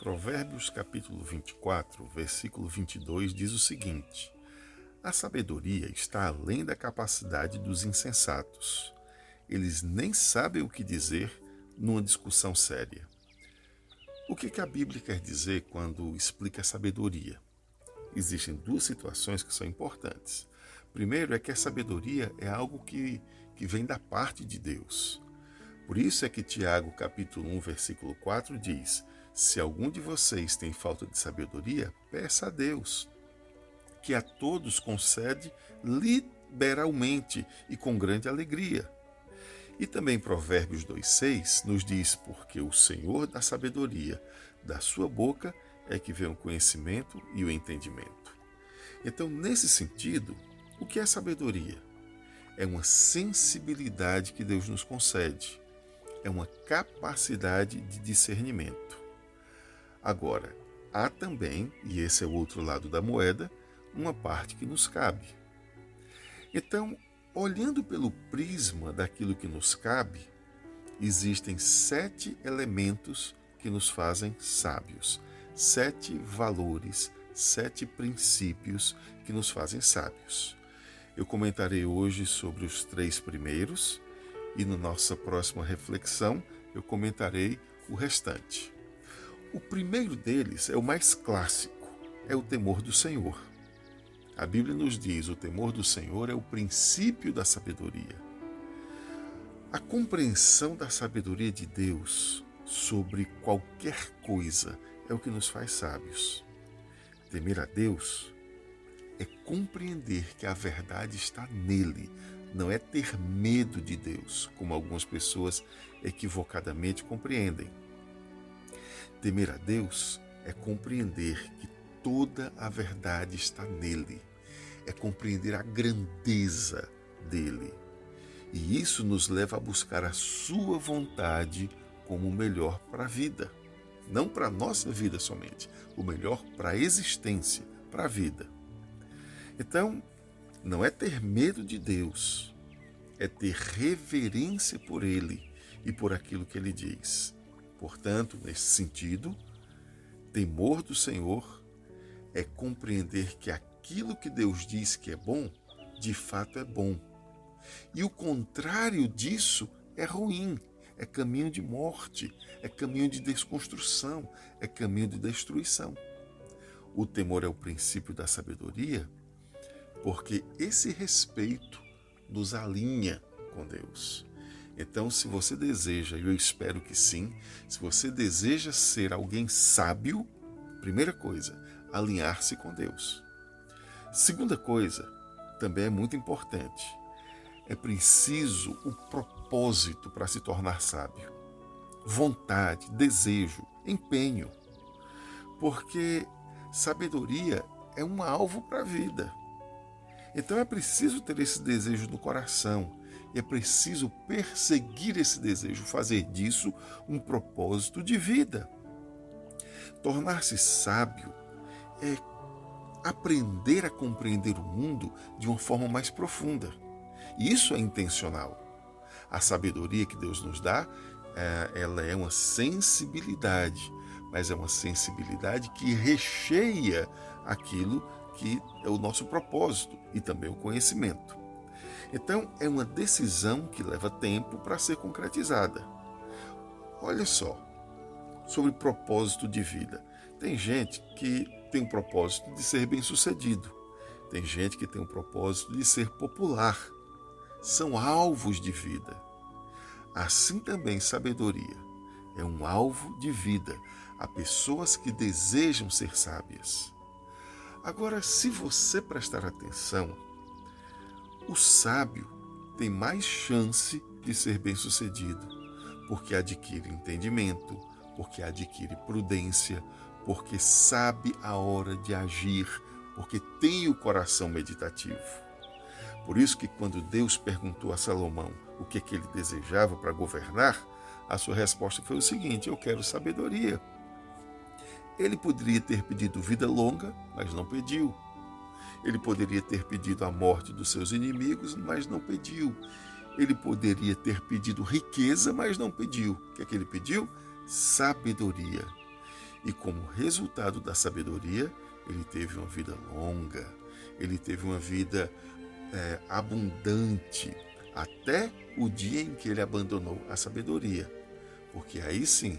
Provérbios capítulo 24, versículo 22 diz o seguinte: a sabedoria está além da capacidade dos insensatos. Eles nem sabem o que dizer numa discussão séria. O que a Bíblia quer dizer quando explica a sabedoria? Existem duas situações que são importantes. Primeiro é que a sabedoria é algo que vem da parte de Deus. Por isso é que Tiago capítulo 1, versículo 4 diz: se algum de vocês tem falta de sabedoria, peça a Deus, que a todos concede liberalmente e com grande alegria. E também Provérbios 2,6 nos diz: porque o Senhor dá sabedoria, da sua boca é que vem o conhecimento e o entendimento. Então, nesse sentido, o que é sabedoria? É uma sensibilidade que Deus nos concede, é uma capacidade de discernimento. Agora, há também, e esse é o outro lado da moeda, uma parte que nos cabe. Então, olhando pelo prisma daquilo que nos cabe, existem 7 elementos que nos fazem sábios, 7 valores, 7 princípios que nos fazem sábios. Eu comentarei hoje sobre os 3 primeiros e na nossa próxima reflexão eu comentarei o restante. O primeiro deles é o mais clássico, é o temor do Senhor. A Bíblia nos diz: o temor do Senhor é o princípio da sabedoria. A compreensão da sabedoria de Deus sobre qualquer coisa é o que nos faz sábios. Temer a Deus é compreender que a verdade está nele, não é ter medo de Deus, como algumas pessoas equivocadamente compreendem. Temer a Deus é compreender que toda a verdade está nele, é compreender a grandeza dele. E isso nos leva a buscar a sua vontade como o melhor para a vida. Não para a nossa vida somente, o melhor para a existência, para a vida. Então, não é ter medo de Deus, é ter reverência por Ele e por aquilo que Ele diz. Portanto, nesse sentido, temor do Senhor é compreender que aquilo que Deus diz que é bom, de fato é bom. E o contrário disso é ruim, é caminho de morte, é caminho de desconstrução, é caminho de destruição. O temor é o princípio da sabedoria, porque esse respeito nos alinha com Deus. Então, se você deseja, e eu espero que sim, se você deseja ser alguém sábio, primeira coisa, alinhar-se com Deus. Segunda coisa, também é muito importante, é preciso o propósito para se tornar sábio. Vontade, desejo, empenho. Porque sabedoria é um alvo para a vida. Então é preciso ter esse desejo no coração. E é preciso perseguir esse desejo, fazer disso um propósito de vida. Tornar-se sábio é aprender a compreender o mundo de uma forma mais profunda. E isso é intencional. A sabedoria que Deus nos dá, ela é uma sensibilidade, mas é uma sensibilidade que recheia aquilo que é o nosso propósito e também o conhecimento. Então, é uma decisão que leva tempo para ser concretizada. Olha só, sobre propósito de vida. Tem gente que tem o propósito de ser bem-sucedido. Tem gente que tem o propósito de ser popular. São alvos de vida. Assim também sabedoria é um alvo de vida. Há pessoas que desejam ser sábias. Agora, se você prestar atenção, o sábio tem mais chance de ser bem-sucedido, porque adquire entendimento, porque adquire prudência, porque sabe a hora de agir, porque tem o coração meditativo. Por isso que quando Deus perguntou a Salomão o que ele desejava para governar, a sua resposta foi o seguinte: eu quero sabedoria. Ele poderia ter pedido vida longa, mas não pediu. Ele poderia ter pedido a morte dos seus inimigos, mas não pediu. Ele poderia ter pedido riqueza, mas não pediu. O que é que ele pediu? Sabedoria. E como resultado da sabedoria, ele teve uma vida longa, ele teve uma vida abundante, até o dia em que ele abandonou a sabedoria. Porque aí sim,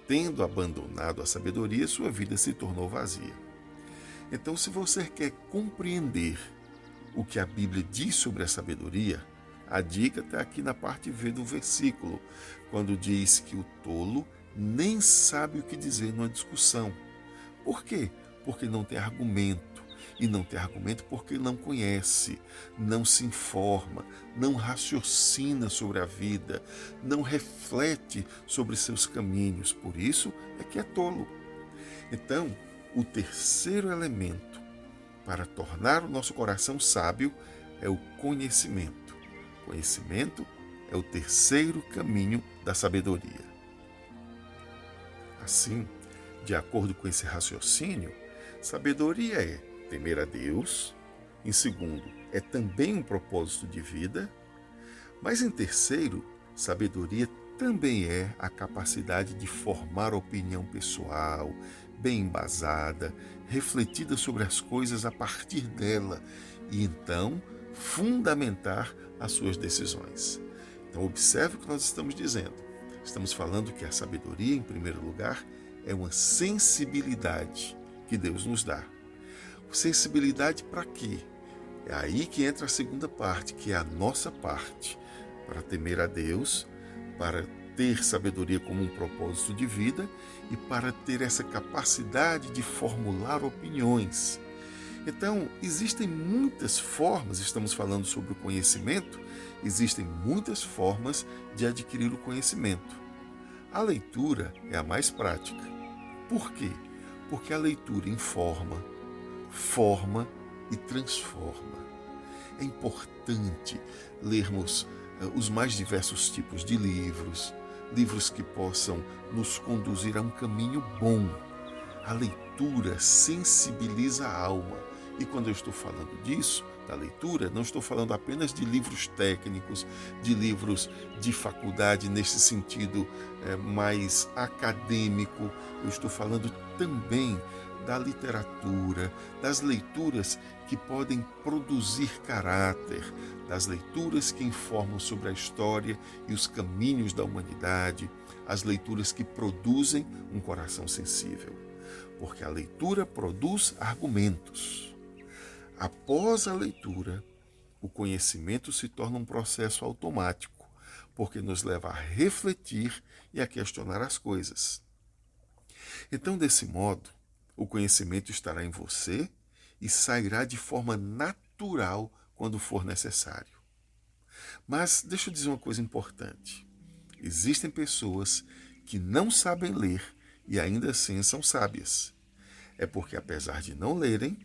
tendo abandonado a sabedoria, sua vida se tornou vazia. Então, se você quer compreender o que a Bíblia diz sobre a sabedoria, a dica está aqui na parte V do versículo, quando diz que o tolo nem sabe o que dizer numa discussão. Por quê? Porque não tem argumento. E não tem argumento porque não conhece, não se informa, não raciocina sobre a vida, não reflete sobre seus caminhos. Por isso é que é tolo. Então, o terceiro elemento para tornar o nosso coração sábio é o conhecimento. Conhecimento é o terceiro caminho da sabedoria. Assim, de acordo com esse raciocínio, sabedoria é temer a Deus, em segundo, é também um propósito de vida, mas em terceiro, sabedoria também é a capacidade de formar opinião pessoal, bem embasada, refletida sobre as coisas a partir dela e então fundamentar as suas decisões. Então observe o que nós estamos dizendo. Estamos falando que a sabedoria, em primeiro lugar, é uma sensibilidade que Deus nos dá. Sensibilidade para quê? É aí que entra a segunda parte, que é a nossa parte, para temer a Deus, para ter sabedoria como um propósito de vida e para ter essa capacidade de formular opiniões. Então, existem muitas formas, estamos falando sobre o conhecimento, existem muitas formas de adquirir o conhecimento. A leitura é a mais prática. Por quê? Porque a leitura informa, forma e transforma. É importante lermos os mais diversos tipos de livros, livros que possam nos conduzir a um caminho bom. A leitura sensibiliza a alma. E quando eu estou falando disso, da leitura, não estou falando apenas de livros técnicos, de livros de faculdade nesse sentido mais acadêmico. Eu estou falando também da literatura, das leituras que podem produzir caráter, das leituras que informam sobre a história e os caminhos da humanidade, as leituras que produzem um coração sensível. Porque a leitura produz argumentos. Após a leitura, o conhecimento se torna um processo automático, porque nos leva a refletir e a questionar as coisas. Então, desse modo, o conhecimento estará em você e sairá de forma natural quando for necessário. Mas deixa eu dizer uma coisa importante. Existem pessoas que não sabem ler e ainda assim são sábias. É porque, apesar de não lerem,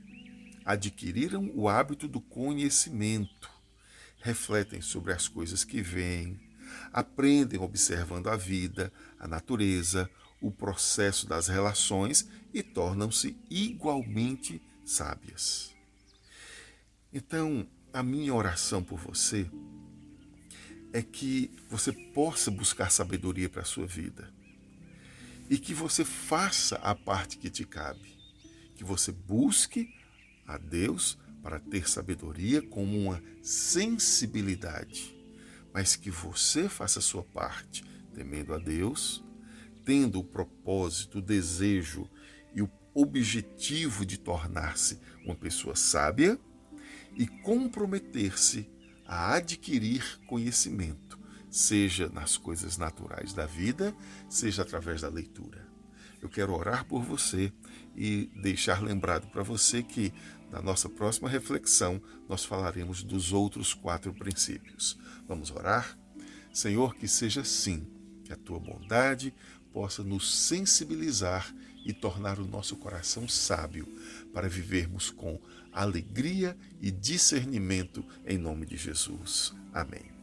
adquiriram o hábito do conhecimento, refletem sobre as coisas que veem, aprendem observando a vida, a natureza, o processo das relações e tornam-se igualmente sábias. Então, a minha oração por você é que você possa buscar sabedoria para a sua vida e que você faça a parte que te cabe, que você busque a Deus para ter sabedoria como uma sensibilidade, mas que você faça a sua parte, temendo a Deus, tendo o propósito, o desejo e o objetivo de tornar-se uma pessoa sábia e comprometer-se a adquirir conhecimento, seja nas coisas naturais da vida, seja através da leitura. Eu quero orar por você e deixar lembrado para você que na nossa próxima reflexão nós falaremos dos outros 4 princípios. Vamos orar? Senhor, que seja assim, que a tua bondade possa nos sensibilizar e tornar o nosso coração sábio para vivermos com alegria e discernimento em nome de Jesus. Amém.